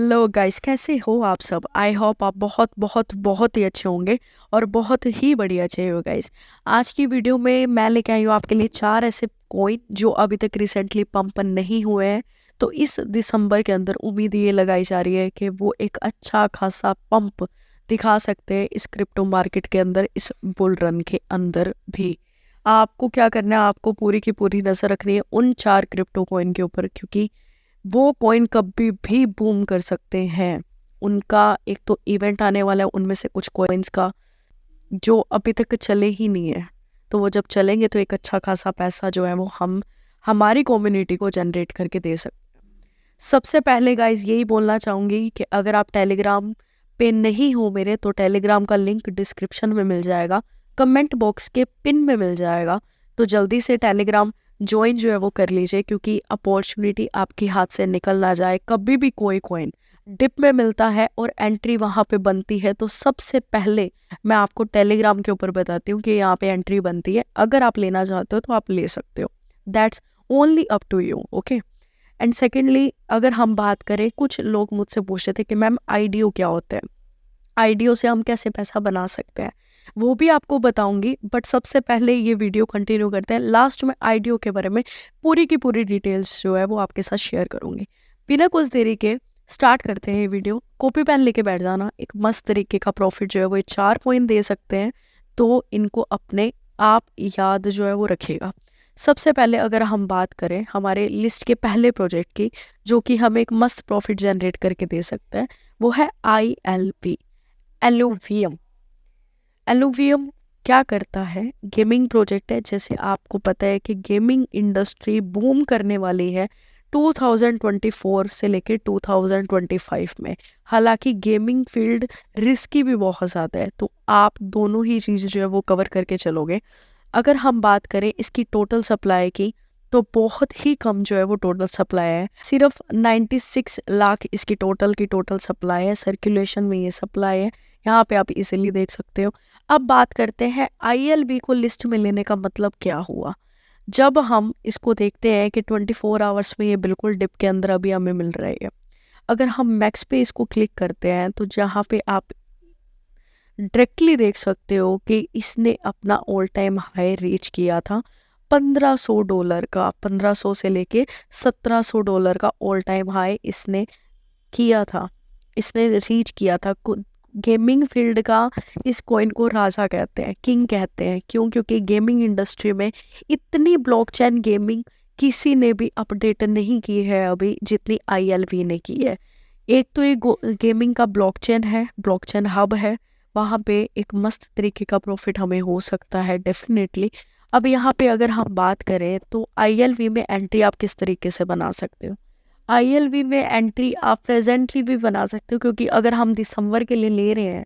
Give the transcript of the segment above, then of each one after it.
Hello guys, कैसे हो आप सब। आई होप आप बहुत बहुत बहुत ही अच्छे होंगे और बहुत ही बढ़िया अच्छे हो गाइस। आज की वीडियो में मैं लेके आई हूँ आपके लिए 4 ऐसे कॉइन जो अभी तक रिसेंटली पंप नहीं हुए हैं। तो इस दिसंबर के अंदर उम्मीद ये लगाई जा रही है कि वो एक अच्छा खासा पंप दिखा सकते हैं इस क्रिप्टो मार्केट के अंदर, इस बुल रन के अंदर भी। आपको क्या करना है, आपको पूरी की पूरी नज़र रखनी है उन 4 क्रिप्टो कॉइन के ऊपर, क्योंकि वो कॉइन कभी भी बूम कर सकते हैं। उनका एक तो इवेंट आने वाला है, उनमें से कुछ कॉइन्स का जो अभी तक चले ही नहीं है। तो वो जब चलेंगे तो एक अच्छा खासा पैसा जो है वो हम हमारी कम्युनिटी को जनरेट करके दे सकते हैं। सबसे पहले गाइज यही बोलना चाहूँगी कि अगर आप टेलीग्राम पे नहीं हो मेरे, तो टेलीग्राम का लिंक डिस्क्रिप्शन में मिल जाएगा, कमेंट बॉक्स के पिन में मिल जाएगा। तो जल्दी से टेलीग्राम ज्वाइन जो है वो कर लीजिए, क्योंकि अपॉर्चुनिटी आपके हाथ से निकल ना जाए। कभी भी कोई कॉइन डिप में मिलता है और एंट्री वहाँ पे बनती है, तो सबसे पहले मैं आपको टेलीग्राम के ऊपर बताती हूँ कि यहाँ पे एंट्री बनती है। अगर आप लेना चाहते हो तो आप ले सकते हो, that's only up to you, okay. And secondly, अगर हम बात करें, कुछ लोग मुझसे पूछते थे कि मैम आईडीओ क्या होता है, आईडीओ से हम कैसे पैसा बना सकते हैं, वो भी आपको बताऊंगी। बट सबसे पहले ये वीडियो कंटिन्यू करते हैं, लास्ट में आईडीओ के बारे में पूरी की पूरी डिटेल्स जो है वो आपके साथ शेयर करूंगी। बिना कुछ देरी के स्टार्ट करते हैं ये वीडियो। कॉपी पेन लेके बैठ जाना, एक मस्त तरीके का प्रॉफिट जो है वो 4 पॉइंट दे सकते हैं, तो इनको अपने आप याद जो है वो रखिएगा। सबसे पहले अगर हम बात करें हमारे लिस्ट के पहले प्रोजेक्ट की, जो कि हमें एक मस्त प्रॉफिट जनरेट करके दे सकता है, वो है ILP, एलुवियम। एलुवियम क्या करता है, गेमिंग प्रोजेक्ट है। जैसे आपको पता है कि गेमिंग इंडस्ट्री बूम करने वाली है 2024 से लेकर 2025 में। हालांकि गेमिंग फील्ड रिस्की भी बहुत ज़्यादा है, तो आप दोनों ही चीज़ें जो है वो कवर करके चलोगे। अगर हम बात करें इसकी टोटल सप्लाई की, तो बहुत ही कम जो है वो टोटल सप्लाई है। सिर्फ 96 लाख इसकी टोटल सप्लाई है, सर्कुलेशन में ये सप्लाई है। यहाँ पे आप इजीली देख सकते हो। अब बात करते हैं ILV को लिस्ट में लेने का मतलब क्या हुआ। जब हम इसको देखते हैं कि 24 आवर्स में ये बिल्कुल डिप के अंदर अभी हमें मिल रही है। अगर हम मैक्स पे इसको क्लिक करते हैं, तो जहाँ पे आप डायरेक्टली देख सकते हो कि इसने अपना ऑल टाइम हाई रीच किया था $1500 का। 1500 से लेके $1700 का ऑल टाइम हाई इसने किया था, इसने रीच किया था। गेमिंग फील्ड का इस कॉइन को राजा कहते हैं, किंग कहते हैं। क्यों? क्योंकि गेमिंग इंडस्ट्री में इतनी ब्लॉकचेन गेमिंग किसी ने भी अपडेट नहीं की है अभी जितनी ILV ने की है। एक तो ये गेमिंग का ब्लॉकचेन है, ब्लॉकचेन हब है, वहाँ पे एक मस्त तरीके का प्रॉफिट हमें हो सकता है डेफिनेटली। अब यहाँ पे अगर हम बात करें तो ILV में एंट्री आप किस तरीके से बना सकते हो। ILV में एंट्री आप प्रेजेंटली भी बना सकते हो, क्योंकि अगर हम दिसंबर के लिए ले रहे हैं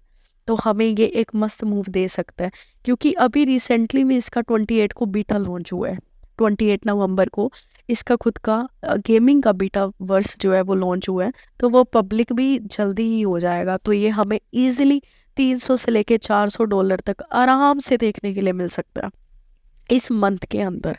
तो हमें ये एक मस्त मूव दे सकता है। क्योंकि अभी रिसेंटली में इसका 28 को बीटा लॉन्च हुआ है, 28 नवंबर को इसका खुद का गेमिंग का बीटा वर्स जो है वो लॉन्च हुआ है। तो वो पब्लिक भी जल्दी ही हो जाएगा, तो ये हमें ईजिली 300 से लेके $400 तक आराम से देखने के लिए मिल सकता है इस मंथ के अंदर।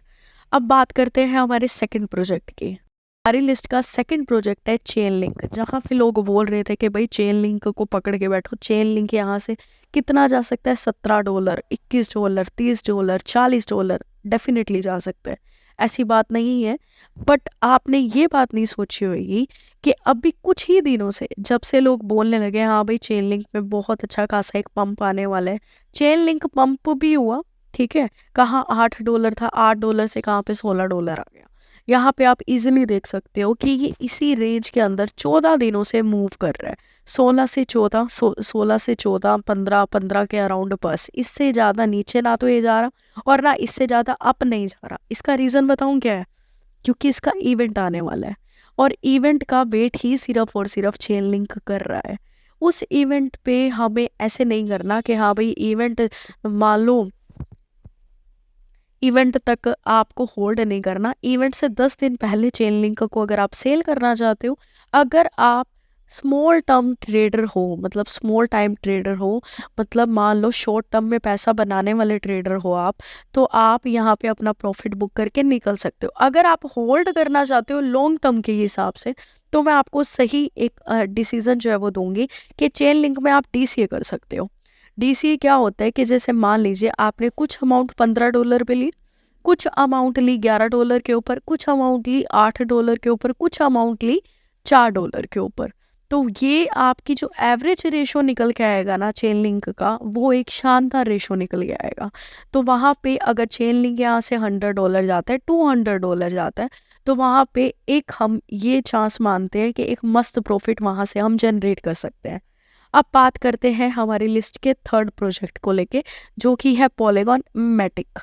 अब बात करते हैं हमारे सेकंड प्रोजेक्ट की। हमारी लिस्ट का सेकंड प्रोजेक्ट है चेन लिंक। जहाँ फिर लोग बोल रहे थे कि भाई चेन लिंक को पकड़ के बैठो, चेन लिंक यहाँ से कितना जा सकता है, $17, $21, $30, $40 डेफिनेटली जा सकता है, ऐसी बात नहीं है। बट आपने ये बात नहीं सोची होगी कि अभी कुछ ही दिनों से जब से लोग बोलने लगे हाँ भाई चेन लिंक में बहुत अच्छा खासा एक पंप आने वाला है, चेन लिंक पंप भी हुआ, ठीक है। कहाँ $8 था, $8 से कहाँ पे $16 आ गया। यहाँ पे आप इजीली देख सकते हो कि ये इसी रेंज के अंदर 14 दिनों से मूव कर रहा है। 16 से 14, 16 से 14, 15, 15 के अराउंड, बस इससे ज़्यादा नीचे ना तो ये जा रहा और ना इससे ज़्यादा अप नहीं जा रहा। इसका रीज़न बताऊँ क्या है? क्योंकि इसका इवेंट आने वाला है और इवेंट का वेट ही सिर्फ और सिर्फ चेन लिंक कर रहा है। उस इवेंट पे हमें ऐसे नहीं करना कि हाँ भाई इवेंट, मान लो इवेंट तक आपको होल्ड नहीं करना। इवेंट से 10 दिन पहले चेन लिंक को अगर आप सेल करना चाहते हो, अगर आप स्मॉल टर्म ट्रेडर हो, मतलब स्मॉल टाइम ट्रेडर हो, मतलब मान लो शॉर्ट टर्म में पैसा बनाने वाले ट्रेडर हो आप, तो आप यहाँ पे अपना प्रॉफिट बुक करके निकल सकते हो। अगर आप होल्ड करना चाहते हो लॉन्ग टर्म के हिसाब से, तो मैं आपको सही एक डिसीजन जो है वो दूंगी कि चेन लिंक में आप डीसीए कर सकते हो। डीसीए क्या होता है कि जैसे मान लीजिए आपने कुछ अमाउंट $15 पे ली, कुछ अमाउंट ली $11 के ऊपर, कुछ अमाउंट ली $8 के ऊपर, कुछ अमाउंट ली $4 के ऊपर। तो ये आपकी जो एवरेज रेशो निकल के आएगा ना चेन लिंक का, वो एक शानदार रेशो निकल के आएगा। तो वहाँ पे अगर चेन लिंक यहाँ से $100 जाता है, $200 जाता है, तो वहाँ पे एक हम ये चांस मानते हैं कि एक मस्त प्रॉफिट वहाँ से हम जनरेट कर सकते हैं। अब बात करते हैं हमारी लिस्ट के थर्ड प्रोजेक्ट को लेके, जो कि है पॉलीगॉन मैटिक।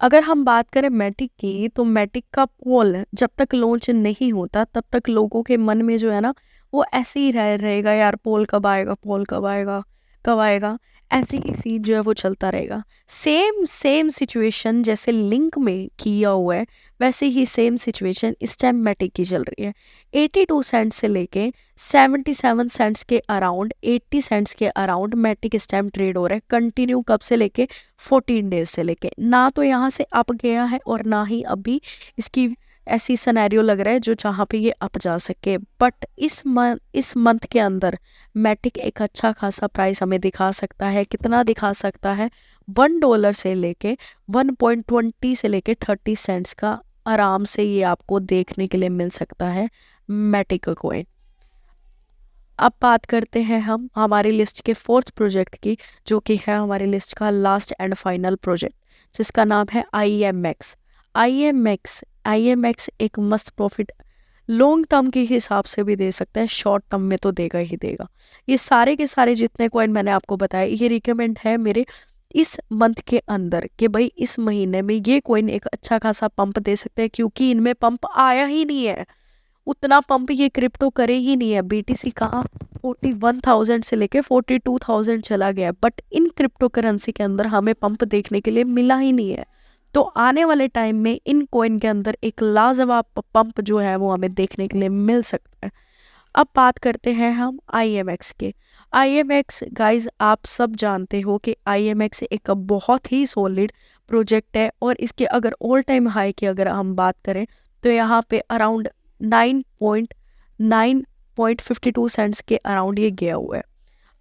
अगर हम बात करें मैटिक की, तो मैटिक का पोल जब तक लॉन्च नहीं होता तब तक लोगों के मन में जो है ना, वो ऐसे ही रहेगा, यार पोल कब आएगा, पोल कब आएगा, कब आएगा, ऐसी ही सीन जो है वो चलता रहेगा। सेम सेम सिचुएशन जैसे लिंक में किया हुआ है, वैसे ही सेम सिचुएशन इस टाइम मैटिक की चल रही है। 82 सेंट से लेके 77 सेंट्स के अराउंड, 80 सेंट्स के अराउंड मैटिक इस टाइम ट्रेड हो रहा है कंटिन्यू। कब से लेके 14 डेज से लेके, ना तो यहाँ से अप गया है और ना ही अभी इसकी ऐसी सिनेरियो लग रहा है जो जहाँ पे ये अप जा सके। बट इस मंथ के अंदर मैटिक एक अच्छा खासा प्राइस हमें दिखा सकता है। कितना दिखा सकता है? $1 से लेके 1.20 से लेके 30 सेंट्स का आराम से ये आपको देखने के लिए मिल सकता है मैटिक का कॉइन। अब बात करते हैं हम हमारी लिस्ट के फोर्थ प्रोजेक्ट की, जो कि है हमारी लिस्ट का लास्ट एंड फाइनल प्रोजेक्ट, जिसका नाम है IMX। IMX एक मस्त प्रॉफिट लॉन्ग टर्म के हिसाब से भी दे सकता है, शॉर्ट टर्म में तो देगा ही देगा। ये सारे के सारे जितने कॉइन मैंने आपको बताए, ये रिकमेंड है मेरे इस मंथ के अंदर कि भाई इस महीने में ये कॉइन एक अच्छा खासा पंप दे सकते हैं, क्योंकि इनमें पंप आया ही नहीं है। उतना पंप ये क्रिप्टो करे ही नहीं है। BTC कहाँ 41,000 से लेके 42,000 चला गया, बट इन क्रिप्टो करेंसी के अंदर हमें पंप देखने के लिए मिला ही नहीं है। तो आने वाले टाइम में इन कॉइन के अंदर एक लाजवाब पंप जो है वो हमें देखने के लिए मिल सकता है। अब बात करते हैं हम IMX के। IMX गाइज, आप सब जानते हो कि IMX एक बहुत ही सॉलिड प्रोजेक्ट है, और इसके अगर ऑल टाइम हाई की अगर हम बात करें, तो यहाँ पे अराउंड 9.52 सेंट्स के अराउंड ये गया हुआ है।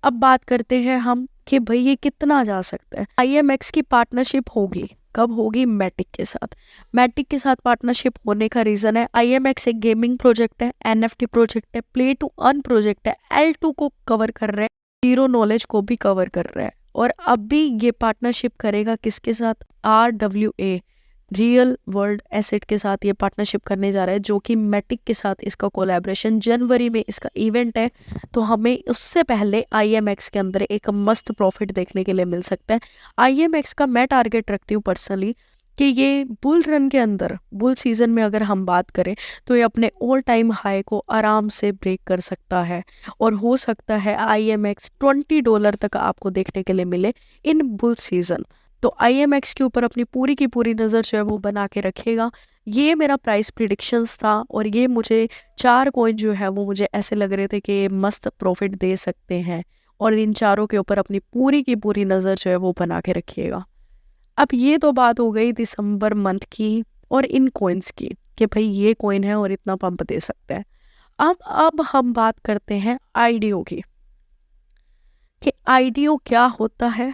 अब बात करते हैं हम कि भाई ये कितना जा सकता है। IMX की पार्टनरशिप होगी, कब होगी? मैटिक के साथ। मैटिक के साथ पार्टनरशिप होने का रीज़न है, IMX एक गेमिंग प्रोजेक्ट है, NFT प्रोजेक्ट है, प्ले टू अर्न प्रोजेक्ट है, L2 को कवर कर रहा है, जीरो नॉलेज को भी कवर कर रहा है। और अब भी ये पार्टनरशिप करेगा किसके साथ? RWA रियल वर्ल्ड एसेट के साथ ये पार्टनरशिप करने जा रहा है, जो कि मैटिक के साथ इसका कोलैबोरेशन, जनवरी में इसका इवेंट है। तो हमें उससे पहले IMX के अंदर एक मस्त प्रॉफिट देखने के लिए मिल सकता है। IMX का मैं टारगेट रखती हूँ पर्सनली कि ये बुल रन के अंदर, बुल सीजन में अगर हम बात करें, तो ये अपने ऑल टाइम हाई को आराम से ब्रेक कर सकता है, और हो सकता है IMX $20 तक आपको देखने के लिए मिले इन बुल सीजन। तो IMX के ऊपर अपनी पूरी की पूरी नज़र जो है वो बना के रखेगा। ये मेरा प्राइस प्रिडिक्शंस था, और ये मुझे 4 कॉइन जो है वो मुझे ऐसे लग रहे थे कि ये मस्त प्रॉफिट दे सकते हैं, और इन चारों के ऊपर अपनी पूरी की पूरी नज़र जो है वो बना के रखिएगा। अब ये तो बात हो गई दिसंबर मंथ की और इन कॉइन्स की, कि भाई ये कॉइन है और इतना पंप दे सकता है। अब हम बात करते हैं IDO की, कि IDO क्या होता है,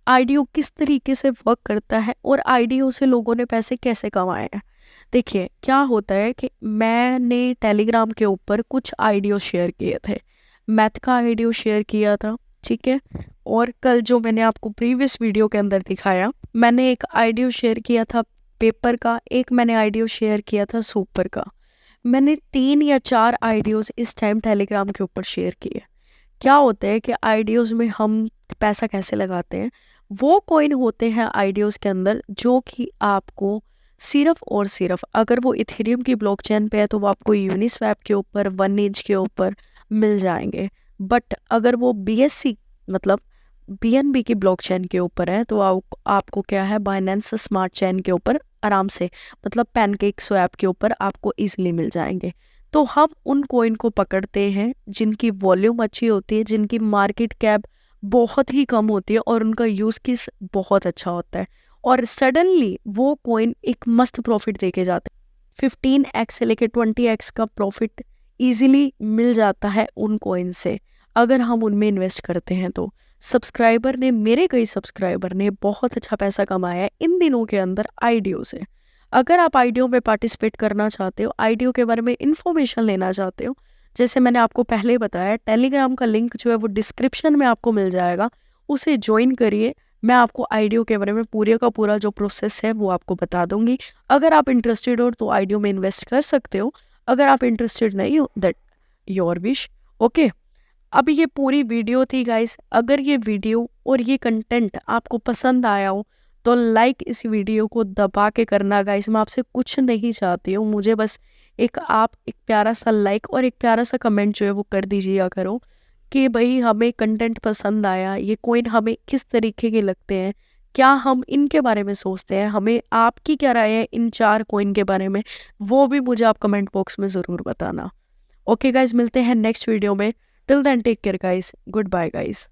IDO किस तरीके से वर्क करता है, और IDO से लोगों ने पैसे कैसे कमाए हैं। देखिए क्या होता है कि मैंने टेलीग्राम के ऊपर कुछ IDO शेयर किए थे। मैथ का IDO शेयर किया था, ठीक है, और कल जो मैंने आपको प्रीवियस वीडियो के अंदर दिखाया, मैंने एक IDO शेयर किया था पेपर का, एक मैंने IDO शेयर किया था सुपर का। मैंने 3 या 4 IDOs इस टाइम टेलीग्राम के ऊपर शेयर किए। क्या होता है कि IDOs में हम पैसा कैसे लगाते हैं, वो कॉइन होते हैं IDOs के अंदर, जो कि आपको सिर्फ और सिर्फ, अगर वो इथेरियम की ब्लॉकचेन पे है तो वो आपको यूनिस्वैप के ऊपर, 1inch के ऊपर मिल जाएंगे। बट अगर वो BSC मतलब BNB की ब्लॉकचेन के ऊपर है, तो आपको क्या है, बाइनेंस स्मार्ट चेन के ऊपर आराम से, मतलब पैनकेक स्वैप के ऊपर आपको इजीली मिल जाएंगे। तो हम उन कॉइन को पकड़ते हैं जिनकी वॉल्यूम अच्छी होती है, जिनकी मार्केट कैप बहुत ही कम होती है और उनका यूज़ केस बहुत अच्छा होता है, और सडनली वो कॉइन एक मस्त प्रॉफिट देके जाते हैं। 15x से लेके 20x का प्रॉफिट इजीली मिल जाता है उन कॉइन से, अगर हम उनमें इन्वेस्ट करते हैं तो। मेरे कई सब्सक्राइबर ने बहुत अच्छा पैसा कमाया है इन दिनों के अंदर आईडीओ से। अगर आप आईडीओ में पार्टिसिपेट करना चाहते हो, आईडीओ के बारे में इंफॉर्मेशन लेना चाहते हो, जैसे मैंने आपको पहले बताया, टेलीग्राम का लिंक जो है वो डिस्क्रिप्शन में आपको मिल जाएगा, उसे ज्वाइन करिए। मैं आपको आईडीओ के बारे में पूरे का पूरा जो प्रोसेस है वो आपको बता दूंगी। अगर आप इंटरेस्टेड हो तो आईडीओ में इन्वेस्ट कर सकते हो, अगर आप इंटरेस्टेड नहीं हो दैट योर विश। ओके, अब ये पूरी वीडियो थी गाइस। अगर ये वीडियो और ये कंटेंट आपको पसंद आया हो तो लाइक इस वीडियो को दबा के करना गाइस। मैं आपसे कुछ नहीं चाहती हूँ, मुझे बस एक प्यारा सा लाइक और एक प्यारा सा कमेंट जो है वो कर दीजिएगा करो कि भाई हमें कंटेंट पसंद आया, ये कॉइन हमें किस तरीके के लगते हैं, क्या हम इनके बारे में सोचते हैं, हमें आपकी क्या राय है इन 4 कॉइन के बारे में, वो भी मुझे आप कमेंट बॉक्स में ज़रूर बताना। ओके गाइज, मिलते हैं नेक्स्ट वीडियो में। Till then take care guys, good bye guys.